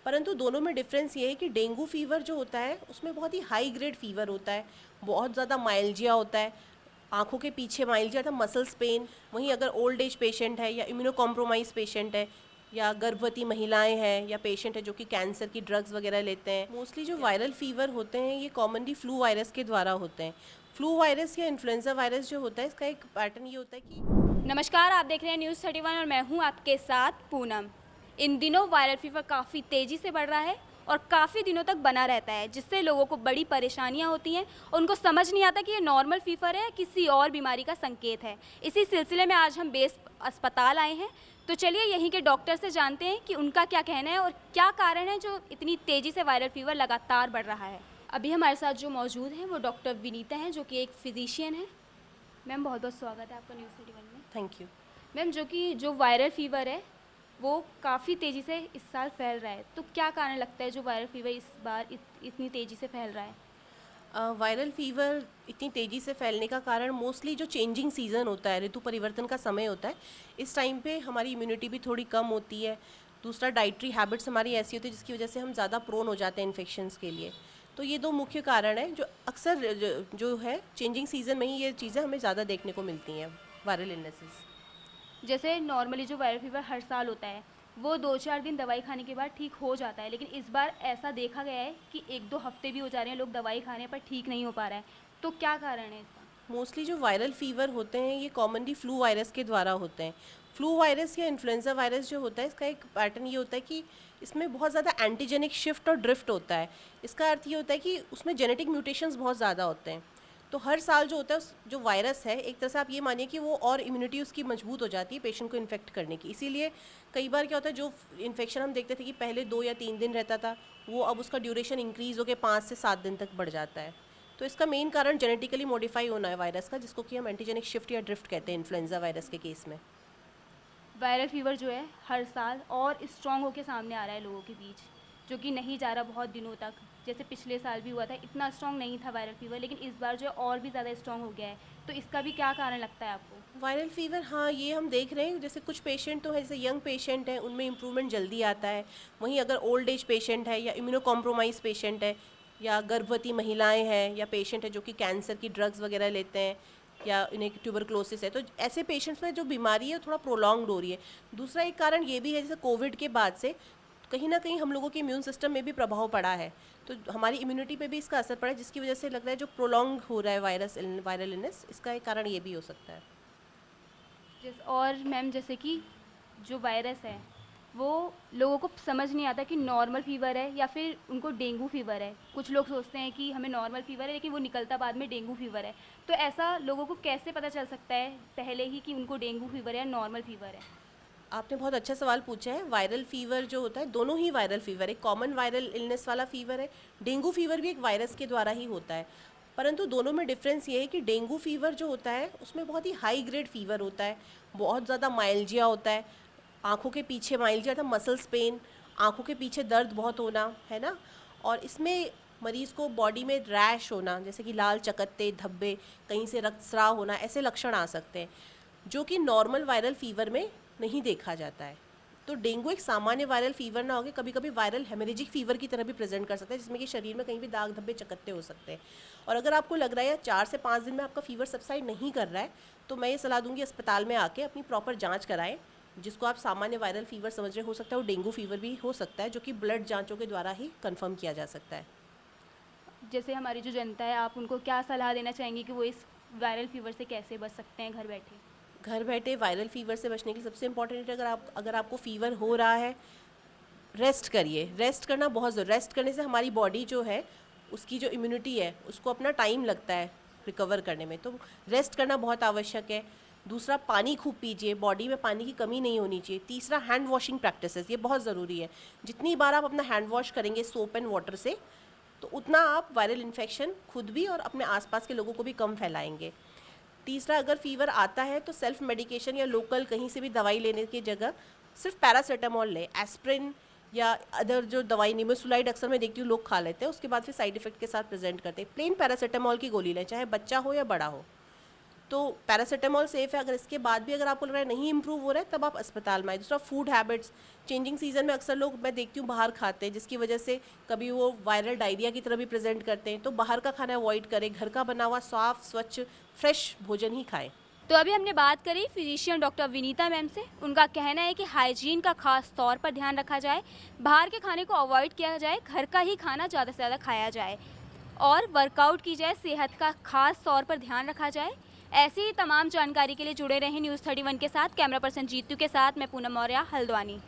परंतु दोनों में डिफरेंस ये है कि डेंगू फीवर जो होता है उसमें बहुत ही हाई ग्रेड फीवर होता है, बहुत ज़्यादा माइल्जिया होता है, आंखों के पीछे माइल्जिया था, मसल्स पेन। वहीं अगर ओल्ड एज पेशेंट है या इम्यूनो कॉम्प्रोमाइज पेशेंट है या गर्भवती महिलाएं हैं या पेशेंट है जो कि कैंसर की ड्रग्स वगैरह लेते हैं, मोस्टली जो वायरल फीवर होते हैं ये कॉमनली फ्लू वायरस के द्वारा होते हैं। फ्लू वायरस या इन्फ्लुएंजा वायरस जो होता है इसका एक पैटर्न ये होता है कि नमस्कार, आप देख रहे हैं न्यूज़ 31 और मैं हूं आपके साथ पूनम। इन दिनों वायरल फीवर काफ़ी तेज़ी से बढ़ रहा है और काफ़ी दिनों तक बना रहता है, जिससे लोगों को बड़ी परेशानियां होती हैं और उनको समझ नहीं आता कि ये नॉर्मल फीवर है किसी और बीमारी का संकेत है। इसी सिलसिले में आज हम बेस अस्पताल आए हैं, तो चलिए यहीं के डॉक्टर से जानते हैं कि उनका क्या कहना है और क्या कारण है जो इतनी तेज़ी से वायरल फीवर लगातार बढ़ रहा है। अभी हमारे साथ जो मौजूद हैं वो डॉक्टर विनीता हैं, जो कि एक फिजिशियन है। मैम, बहुत बहुत स्वागत है आपका न्यूज़ 31 में। Thank you. मैम, जो वायरल फीवर है वो काफ़ी तेज़ी से इस साल फैल रहा है, तो क्या कारण लगता है जो वायरल फीवर इस बार इतनी तेज़ी से फैल रहा है? वायरल फीवर इतनी तेज़ी से फैलने का कारण मोस्टली जो चेंजिंग सीज़न होता है, ऋतु परिवर्तन का समय होता है, इस टाइम पे हमारी इम्यूनिटी भी थोड़ी कम होती है। दूसरा, डाइटरी हैबिट्स हमारी ऐसी होती है जिसकी वजह से हम ज़्यादा प्रोन हो जाते हैं इन्फेक्शंस के लिए। तो ये दो मुख्य कारण हैं जो अक्सर जो है चेंजिंग सीज़न में ही ये चीज़ें हमें ज़्यादा देखने को मिलती हैं, वायरल इलनेसेस। जैसे नॉर्मली जो वायरल फीवर हर साल होता है वो 2-4 दिन दवाई खाने के बाद ठीक हो जाता है, लेकिन इस बार ऐसा देखा गया है कि 1-2 हफ्ते भी हो जा रहे हैं, लोग दवाई खा रहे हैं पर ठीक नहीं हो पा रहा है। तो क्या कारण है इसका? मोस्टली जो वायरल फीवर होते हैं ये कॉमनली फ्लू वायरस के द्वारा होते हैं। फ्लू वायरस या इन्फ्लुएंजा वायरस जो होता है इसका एक पैटर्न ये होता है कि इसमें बहुत ज़्यादा एंटीजेनिक शिफ्ट और ड्रिफ्ट होता है। इसका अर्थ ये होता है कि उसमें जेनेटिक म्यूटेशंस बहुत ज़्यादा होते हैं। तो हर साल जो होता है जो वायरस है, एक तरह से आप ये मानिए कि वो और इम्यूनिटी उसकी मजबूत हो जाती है पेशेंट को इन्फेक्ट करने की। इसीलिए कई बार क्या होता है, जो इन्फेक्शन हम देखते थे कि पहले 2 या 3 दिन रहता था, वो अब उसका ड्यूरेशन इंक्रीज़ होकर 5 से 7 दिन तक बढ़ जाता है। तो इसका मेन कारण जेनेटिकली मॉडिफाई होना है वायरस का, जिसको कि हम एंटीजेनिक शिफ्ट या ड्रिफ्ट कहते हैं इन्फ्लुएंजा वायरस के केस में। वायरल फीवर जो है हर साल और स्ट्रॉन्ग होकर सामने आ रहा है लोगों के बीच, जो कि नहीं जा रहा बहुत दिनों तक। जैसे पिछले साल भी हुआ था, इतना स्ट्रॉन्ग नहीं था वायरल फीवर, लेकिन इस बार जो है और भी ज़्यादा स्ट्रॉन्ग हो गया है। तो इसका भी क्या कारण लगता है आपको? वायरल फीवर, हाँ, ये हम देख रहे हैं। जैसे कुछ पेशेंट तो है, जैसे यंग पेशेंट हैं, उनमें इम्प्रूवमेंट जल्दी आता है। वहीं अगर ओल्ड एज पेशेंट है या इम्यूनो कॉम्प्रोमाइज पेशेंट है या गर्भवती महिलाएं हैं या पेशेंट है जो कि कैंसर की ड्रग्स वगैरह लेते हैं या इन्हें ट्यूबरक्लोसिस है, तो ऐसे पेशेंट्स में जो बीमारी है थोड़ा प्रोलॉन्ग्ड हो रही है। दूसरा एक कारण ये भी है, जैसे कोविड के बाद से कहीं ना कहीं हम लोगों के इम्यून सिस्टम में भी प्रभाव पड़ा है, तो हमारी इम्यूनिटी पे भी इसका असर पड़ा है, जिसकी वजह से लग रहा है जो प्रोलॉन्ग हो रहा है वायरल इलनेस, इसका एक कारण ये भी हो सकता है। और मैम, जैसे कि जो वायरस है वो लोगों को समझ नहीं आता कि नॉर्मल फीवर है या फिर उनको डेंगू फीवर है। कुछ लोग सोचते हैं कि हमें नॉर्मल फीवर है, लेकिन वो निकलता बाद में डेंगू फीवर है। तो ऐसा लोगों को कैसे पता चल सकता है पहले ही कि उनको डेंगू फीवर है या नॉर्मल फीवर है? आपने बहुत अच्छा सवाल पूछा है। वायरल फीवर जो होता है, दोनों ही वायरल फीवर है, कॉमन वायरल इलनेस वाला फीवर है, डेंगू फीवर भी एक वायरस के द्वारा ही होता है। परंतु दोनों में डिफरेंस ये है कि डेंगू फीवर जो होता है उसमें बहुत ही हाई ग्रेड फीवर होता है, बहुत ज़्यादा माइल्जिया होता है, आंखों के पीछे माइल्जिया था, मसल्स पेन, आंखों के पीछे दर्द बहुत होना, है ना। और इसमें मरीज़ को बॉडी में रैश होना, जैसे कि लाल चकत्ते, धब्बे, कहीं से रक्तस्राव होना, ऐसे लक्षण आ सकते हैं जो कि नॉर्मल वायरल फीवर में नहीं देखा जाता है। तो डेंगू एक सामान्य वायरल फीवर ना होकर कभी कभी वायरल हेमरेजिक फीवर की तरह भी प्रेजेंट कर सकता है, जिसमें कि शरीर में कहीं भी दाग धब्बे चकत्ते हो सकते हैं। और अगर आपको लग रहा है 4 से 5 दिन में आपका फीवर सबसाइड नहीं कर रहा है, तो मैं ये सलाह दूंगी अस्पताल में आके अपनी प्रॉपर जांच कराएं। जिसको आप सामान्य वायरल फीवर समझ रहे हो सकता है वो डेंगू फीवर भी हो सकता है, जो कि ब्लड जांचों के द्वारा ही कंफर्म किया जा सकता है। जैसे हमारी जो जनता है, आप उनको क्या सलाह देना चाहेंगे कि वो इस वायरल फीवर से कैसे बच सकते हैं घर बैठे? घर बैठे वायरल फीवर से बचने के लिए सबसे इम्पॉर्टेंट है, अगर आपको फीवर हो रहा है, रेस्ट करिए। रेस्ट करना बहुत ज़रूरी। रेस्ट करने से हमारी बॉडी जो है उसकी जो इम्यूनिटी है उसको अपना टाइम लगता है रिकवर करने में, तो रेस्ट करना बहुत आवश्यक है। दूसरा, पानी खूब पीजिए, बॉडी में पानी की कमी नहीं होनी चाहिए। तीसरा, हैंड वॉशिंग प्रैक्टिसेस, ये बहुत ज़रूरी है। जितनी बार आप अपना हैंड वॉश करेंगे सोप एंड वाटर से, तो उतना आप वायरल इन्फेक्शन खुद भी और अपने आसपास के लोगों को भी कम फैलाएंगे। तीसरा, अगर फीवर आता है तो सेल्फ मेडिकेशन या लोकल कहीं से भी दवाई लेने की जगह सिर्फ पैरासीटामोल लें। एस्प्रिन या अदर जो दवाई, निमेसुलाइड अक्सर मैं देखती हूँ लोग खा लेते हैं, उसके बाद फिर साइड इफेक्ट के साथ प्रेजेंट करते हैं। प्लेन पैरासीटामोल की गोली लें, चाहे बच्चा हो या बड़ा हो। तो पैरासीटामोल सेफ है। अगर इसके बाद भी अगर आपको लग रहा है नहीं इम्प्रूव हो रहा है, तब आप अस्पताल में आए। दूसरा, फूड हैबिट्स, चेंजिंग सीजन में अक्सर लोग मैं देखती हूँ बाहर खाते हैं, जिसकी वजह से कभी वो वायरल डायरिया की तरह भी प्रेजेंट करते हैं। तो बाहर का खाना अवॉइड करें, घर का बना हुआ साफ स्वच्छ फ्रेश भोजन ही खाएं। तो अभी हमने बात करी फिजिशियन डॉक्टर विनीता मैम से। उनका कहना है कि हाइजीन का खास तौर पर ध्यान रखा जाए, बाहर के खाने को अवॉइड किया जाए, घर का ही खाना ज़्यादा से ज़्यादा खाया जाए और वर्कआउट की जाए, सेहत का खास तौर पर ध्यान रखा जाए। ऐसी ही तमाम जानकारी के लिए जुड़े रहें न्यूज़ 31 के साथ। कैमरा पर्सन जीतू के साथ मैं पूनम मौर्य, हल्द्वानी।